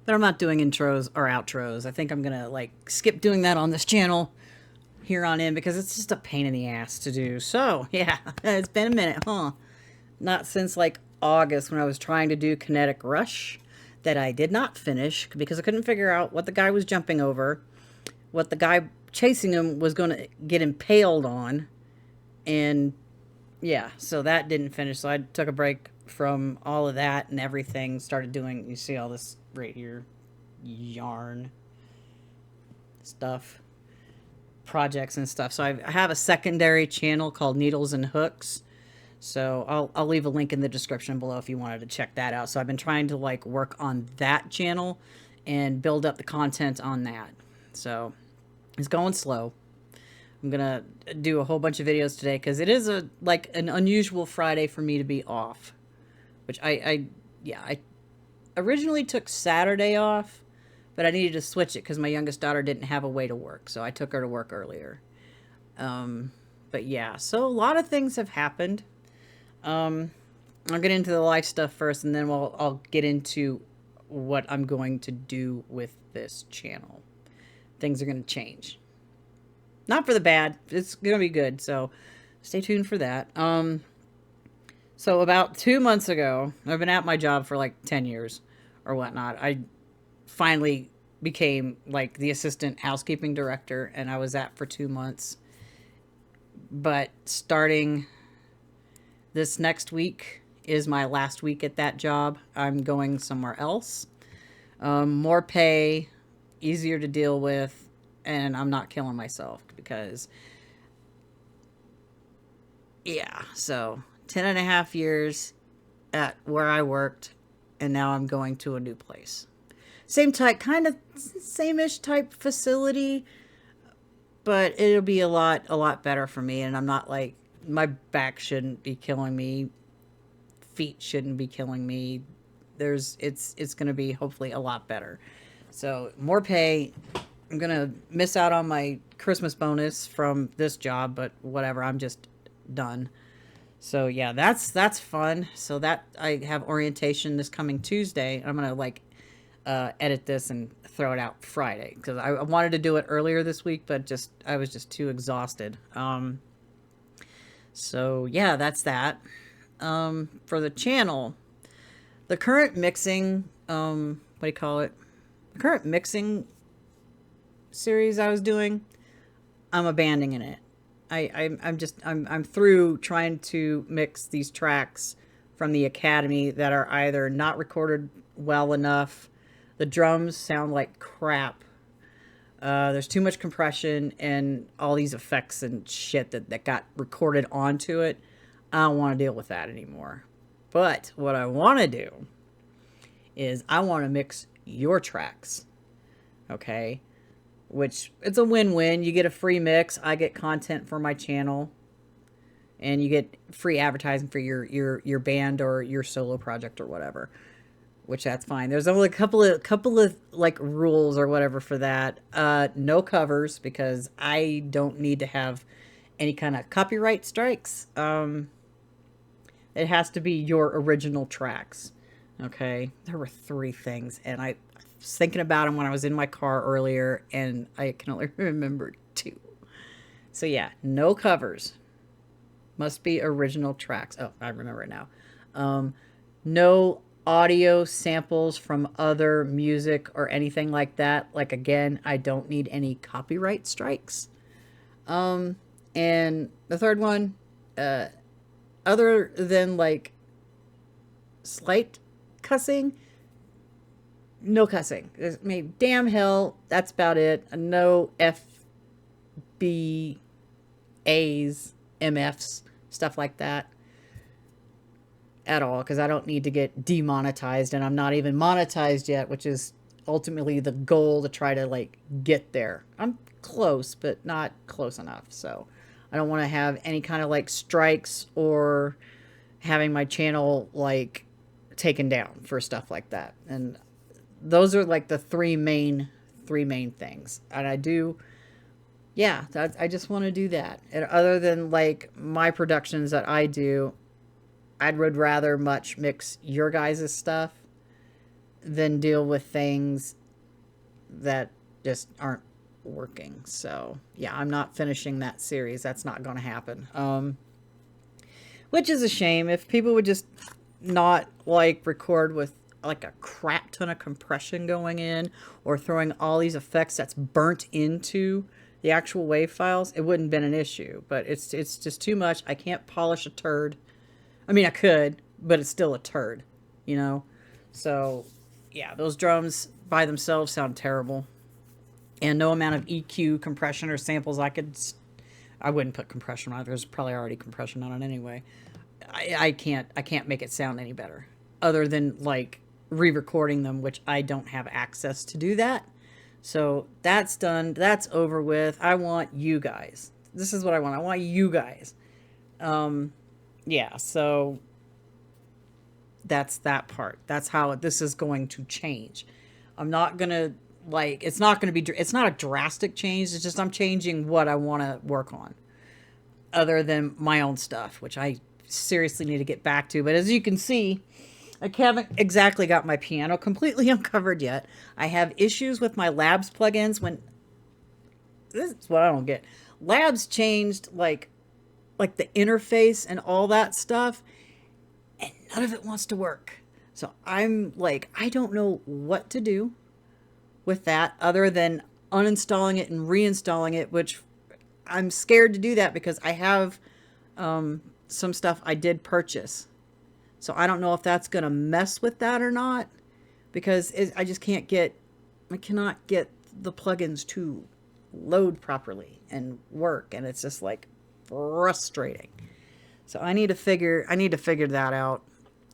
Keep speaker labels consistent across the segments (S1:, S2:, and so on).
S1: But I'm not doing intros or outros. I think I'm going to like skip doing that on this channel here on in because it's just a pain in the ass to do. So, yeah, it's been a minute, huh? Not since like August when I was trying to do Kinetic Rush that I did not finish because I couldn't figure out what the guy was jumping over, what the guy chasing him was going to get impaled on. And yeah, so that didn't finish. So I took a break from all of that and everything. Started doing, you see all this right here, yarn stuff, projects and stuff. So I have a secondary channel called Needles and Hooks. So I'll leave a link in the description below if you wanted to check that out. So I've been trying to like work on that channel and build up the content on that. So it's going slow. I'm gonna do a whole bunch of videos today because it is a like an unusual Friday for me to be off, which I originally took Saturday off, but I needed to switch it because my youngest daughter didn't have a way to work, so I took her to work earlier. But yeah, so a lot of things have happened. I'll get into the life stuff first, and then I'll get into what I'm going to do with this channel. Things are going to change. Not for the bad. It's going to be good. So stay tuned for that. So about 2 months ago, I've been at my job for like 10 years or whatnot. I finally became like the assistant housekeeping director, and I was at for 2 months. But starting this next week is my last week at that job. I'm going somewhere else. More pay, easier to deal with, and I'm not killing myself because, yeah, so 10.5 years at where I worked, and now I'm going to a new place. Same type, kind of same-ish type facility, but it'll be a lot better for me, and I'm not like, my back shouldn't be killing me, feet shouldn't be killing me. It's going to be hopefully a lot better. So more pay. I'm going to miss out on my Christmas bonus from this job, but whatever, I'm just done. So yeah, that's fun. So that I have orientation this coming Tuesday. I'm going to like edit this and throw it out Friday because I wanted to do it earlier this week, but I was just too exhausted. So yeah, that's that. For the channel, the current mixing, what do you call it? The current mixing series I was doing, I'm abandoning it. I'm through trying to mix these tracks from the Academy that are either not recorded well enough, the drums sound like crap, there's too much compression and all these effects and shit that got recorded onto it. I don't want to deal with that anymore. But what I want to do is I want to mix your tracks. Okay? Which it's a win-win. You get a free mix, I get content for my channel, and you get free advertising for your band or your solo project or whatever, which that's fine. There's only a couple of like rules or whatever for that. No covers because I don't need to have any kind of copyright strikes. It has to be your original tracks. Okay, there were 3 things, and I was thinking about them when I was in my car earlier, and I can only remember 2. So yeah, no covers. Must be original tracks. Oh, I remember it now. No audio samples from other music or anything like that. Like, again, I don't need any copyright strikes. And the third one, other than like slight cussing, no cussing. I mean, damn hell, that's about it. No FBAs, MFs, stuff like that at all, because I don't need to get demonetized, and I'm not even monetized yet, which is ultimately the goal, to try to like get there. I'm close, but not close enough. So I don't want to have any kind of like strikes or having my channel like taken down for stuff like that. And those are like the three main things. And I do, yeah, I just want to do that. And other than like my productions that I do, I would rather much mix your guys' stuff than deal with things that just aren't working. So yeah, I'm not finishing that series. That's not going to happen. Which is a shame. If people would just not like record with like a crap ton of compression going in or throwing all these effects that's burnt into the actual WAV files, it wouldn't have been an issue. But it's just too much. I can't polish a turd. I mean, I could, but it's still a turd, you know? So yeah, those drums by themselves sound terrible. And no amount of EQ, compression, or samples I wouldn't put compression on it. There's probably already compression on it anyway. I can't make it sound any better other than like re-recording them, which I don't have access to do that. So that's done. That's over with. I want you guys. This is what I want. I want you guys. Yeah, so that's that part. That's how this is going to change. I'm not going to like, it's not a drastic change. It's just I'm changing what I want to work on other than my own stuff, which I seriously need to get back to. But as you can see, I haven't exactly got my piano completely uncovered yet. I have issues with my Labs plugins. When this is what I don't get. Labs changed like the interface and all that stuff, and none of it wants to work. So I'm like, I don't know what to do with that other than uninstalling it and reinstalling it, which I'm scared to do that because I have some stuff I did purchase. So I don't know if that's going to mess with that or not, because I cannot get the plugins to load properly and work. And it's just like frustrating. So I need to figure that out.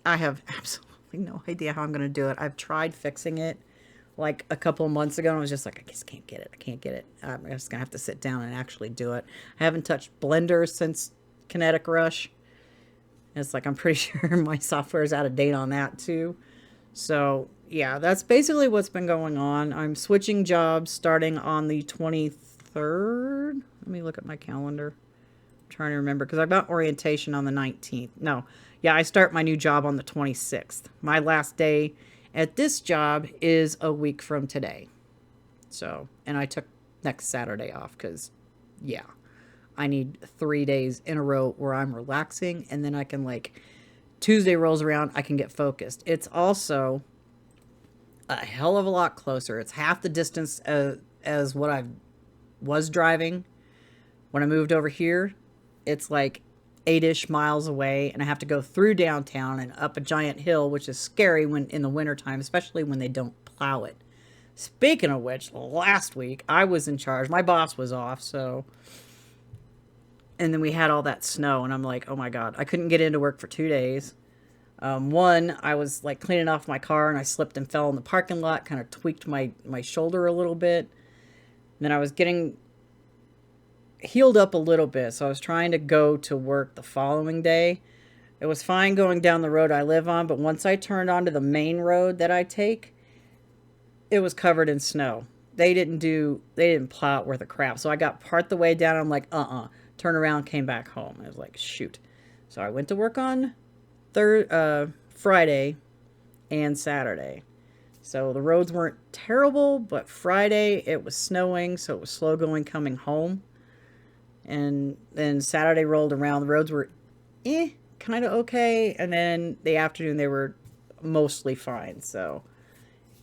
S1: I have absolutely no idea how I'm going to do it. I've tried fixing it like a couple of months ago, and I was just like, I just can't get it. I can't get it. I'm just going to have to sit down and actually do it. I haven't touched Blender since Kinetic Rush. It's like, I'm pretty sure my software is out of date on that too. So yeah, that's basically what's been going on. I'm switching jobs starting on the 23rd. Let me look at my calendar. I'm trying to remember because I've got orientation on the 19th. No, yeah, I start my new job on the 26th. My last day at this job is a week from today. So, and I took next Saturday off because, yeah, I need 3 days in a row where I'm relaxing, and then I can, like, Tuesday rolls around, I can get focused. It's also a hell of a lot closer. It's half the distance as what I was driving when I moved over here. It's like 8-ish miles away, and I have to go through downtown and up a giant hill, which is scary when in the wintertime, especially when they don't plow it. Speaking of which, last week I was in charge. My boss was off, so... And then we had all that snow, and I'm like, oh my God, I couldn't get into work for 2 days. One, I was like cleaning off my car, and I slipped and fell in the parking lot, kind of tweaked my shoulder a little bit. And then I was getting healed up a little bit, so I was trying to go to work the following day. It was fine going down the road I live on, but once I turned onto the main road that I take, it was covered in snow. They didn't plow it worth a crap. So I got part the way down, and I'm like, turned around, came back home. I was like, shoot. So I went to work on Friday and Saturday. So the roads weren't terrible, but Friday it was snowing, so it was slow going coming home. And then Saturday rolled around. The roads were kind of okay. And then the afternoon they were mostly fine. So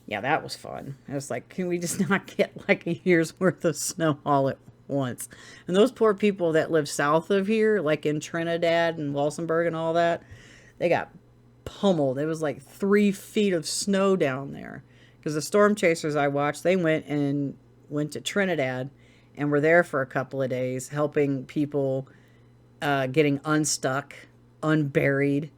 S1: yeah, that was fun. I was like, can we just not get like a year's worth of snow all at once? And those poor people that live south of here, like in Trinidad and Walsenburg and all that, they got pummeled. It was like 3 feet of snow down there. Because the storm chasers I watched, they went to Trinidad and were there for a couple of days helping people getting unstuck, unburied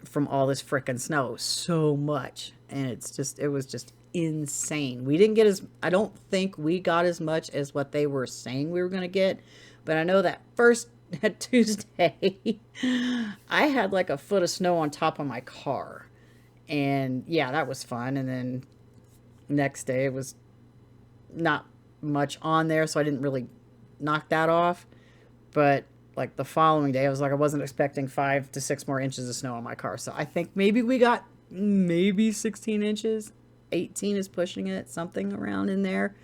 S1: from all this frickin' snow. It was so much. And it was just insane. We didn't get I don't think we got as much as what they were saying we were going to get. But I know that that Tuesday, I had like a foot of snow on top of my car. And yeah, that was fun. And then next day it was not much on there, so I didn't really knock that off. But like the following day, I was like, I wasn't expecting 5 to 6 more inches of snow on my car. So I think maybe we got maybe 16 inches. 18 is pushing it, something around in there.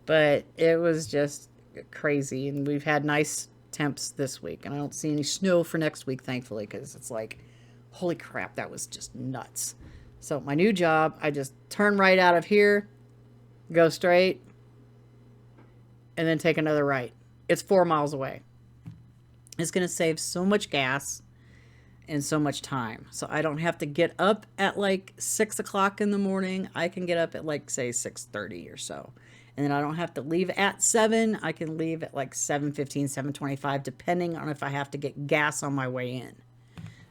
S1: But it was just crazy. And we've had nice temps this week. And I don't see any snow for next week, thankfully, because it's like, holy crap, that was just nuts. So my new job, I just turn right out of here, go straight, and then take another right. It's 4 miles away. It's going to save so much gas and so much time. So I don't have to get up at like 6 o'clock in the morning. I can get up at like, say, 6:30 or so. And then I don't have to leave at 7. I can leave at like 7:15, 7:25, depending on if I have to get gas on my way in.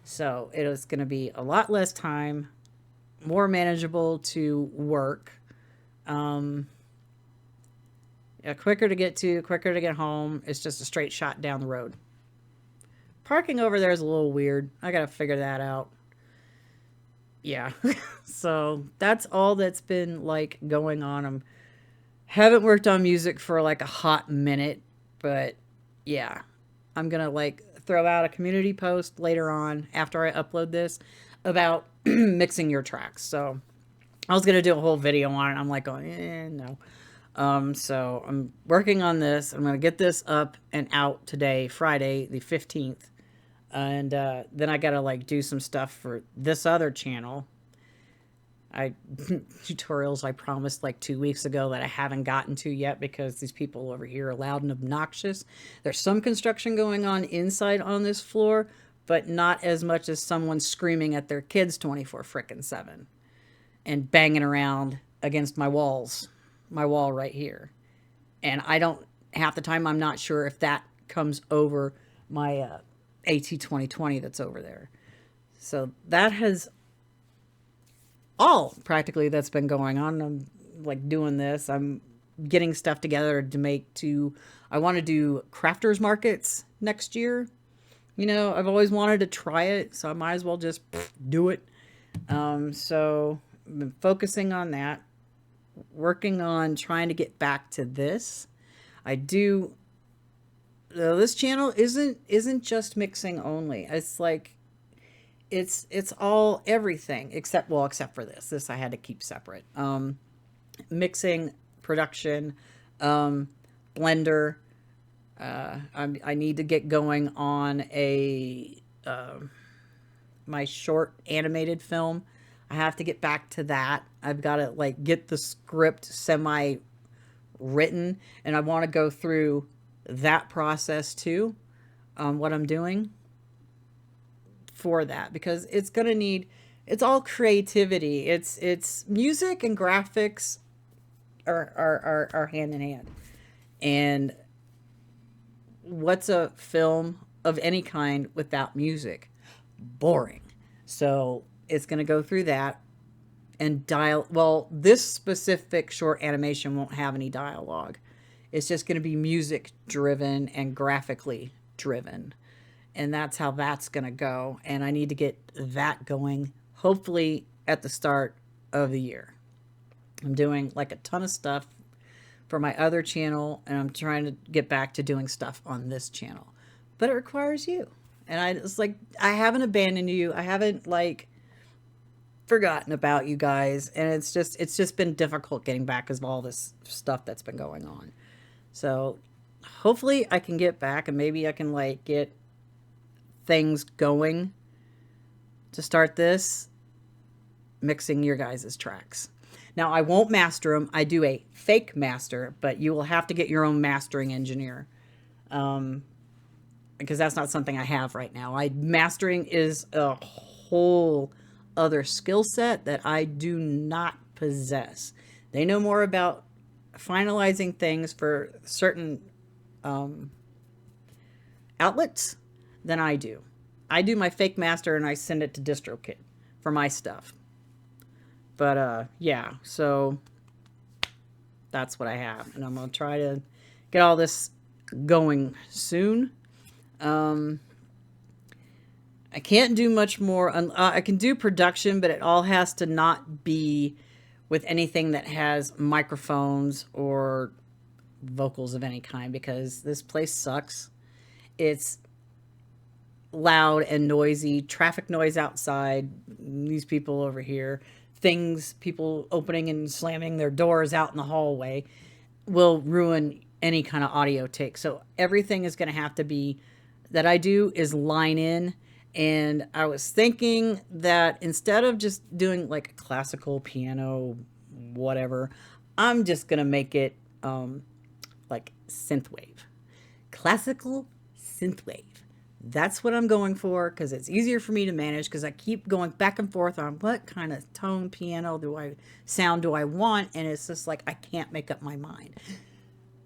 S1: So it is going to be a lot less time, more manageable to work. Yeah, quicker to get to, quicker to get home. It's just a straight shot down the road. Parking over there is a little weird. I got to figure that out. Yeah. So that's all that's been like going on. Haven't worked on music for like a hot minute, but yeah, I'm going to like throw out a community post later on after I upload this about mixing your tracks. So I was going to do a whole video on it. I'm like going, no. So I'm working on this. I'm going to get this up and out today, Friday, the 15th. And, then I got to like do some stuff for this other channel. Tutorials I promised like 2 weeks ago that I haven't gotten to yet because these people over here are loud and obnoxious. There's some construction going on inside on this floor, but not as much as someone screaming at their kids 24/7 and banging around against my walls, my wall right here. And I don't, half the time I'm not sure if that comes over my AT2020 that's over there. So that has all practically that's been going on. I'm like doing this. I'm getting stuff together I want to do crafters markets next year. You know, I've always wanted to try it, so I might as well just do it. So I've been focusing on that, working on trying to get back to this. This channel isn't just mixing only. It's like, it's all everything except for this. This I had to keep separate. Mixing, production, Blender. I need to get going on my short animated film. I have to get back to that. I've got to like get the script semi written, and I want to go through that process too. What I'm doing for that, because it's going to need, it's all creativity. It's music and graphics are hand in hand. And what's a film of any kind without music? Boring. So it's going to go through that and this specific short animation won't have any dialogue. It's just going to be music driven and graphically driven. And that's how that's going to go. And I need to get that going, hopefully at the start of the year. I'm doing like a ton of stuff for my other channel, and I'm trying to get back to doing stuff on this channel. But it requires you. And I haven't abandoned you. I haven't like forgotten about you guys. And it's just been difficult getting back because of all this stuff that's been going on. So hopefully I can get back, and maybe I can like get things going to start this mixing your guys' tracks. Now I won't master them. I do a fake master, but you will have to get your own mastering engineer. Because that's not something I have right now. Mastering is a whole other skill set that I do not possess. They know more about finalizing things for certain outlets than I do. I do my fake master and I send it to DistroKid for my stuff. But yeah, so that's what I have. And I'm going to try to get all this going soon. I can't do much more. I can do production, but it all has to not be with anything that has microphones or vocals of any kind, because this place sucks. loud and noisy, traffic noise outside, these people over here, things, people opening and slamming their doors out in the hallway will ruin any kind of audio take. So everything is going to have to be that I do is line in. And I was thinking that instead of just doing like a classical piano, whatever, I'm just going to make it like synthwave. Classical synthwave. That's what I'm going for because it's easier for me to manage because I keep going back and forth on what kind of tone piano sound do I want, and it's just like I can't make up my mind.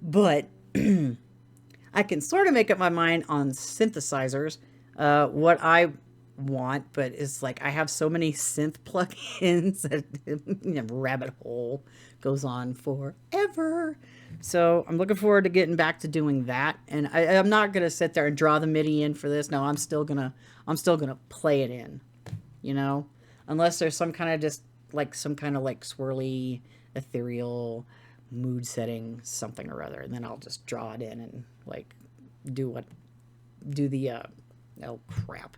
S1: But I can sort of make up my mind on synthesizers, what I want, but it's like I have so many synth plugins that rabbit hole goes on forever. So I'm looking forward to getting back to doing that. And I'm not gonna sit there and draw the MIDI in for this. No, I'm still gonna play it in, you know, unless there's some kind of just like some kind of like swirly, ethereal mood setting something or other, and then I'll just draw it in and like do the oh crap.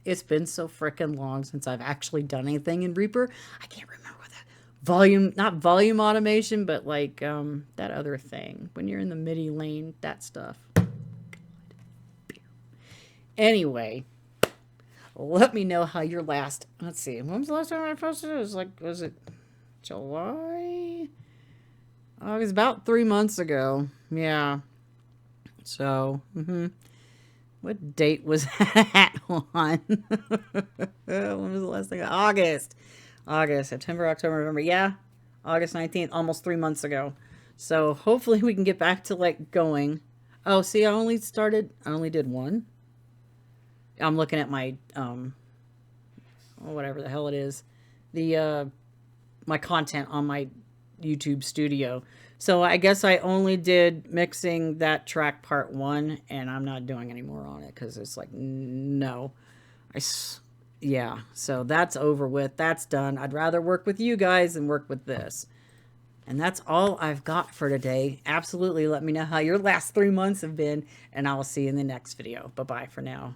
S1: It's been so freaking long since I've actually done anything in Reaper. I can't remember that not volume automation, but like that other thing when you're in the MIDI lane, that stuff. Anyway, let me know how your last, let's see, when was the last time I posted it? Was it July? Oh, it was about 3 months ago. Yeah. So, what date was that on? When was the last thing? August, September, October, November. Yeah, August 19th, almost 3 months ago. So hopefully we can get back to like going. Oh, see, I only did one. I'm looking at my, whatever the hell it is. My content on my YouTube studio. So I guess I only did mixing that track part 1, and I'm not doing any more on it because it's like, no. Yeah, so that's over with. That's done. I'd rather work with you guys than work with this. And that's all I've got for today. Absolutely let me know how your last 3 months have been, and I'll see you in the next video. Bye-bye for now.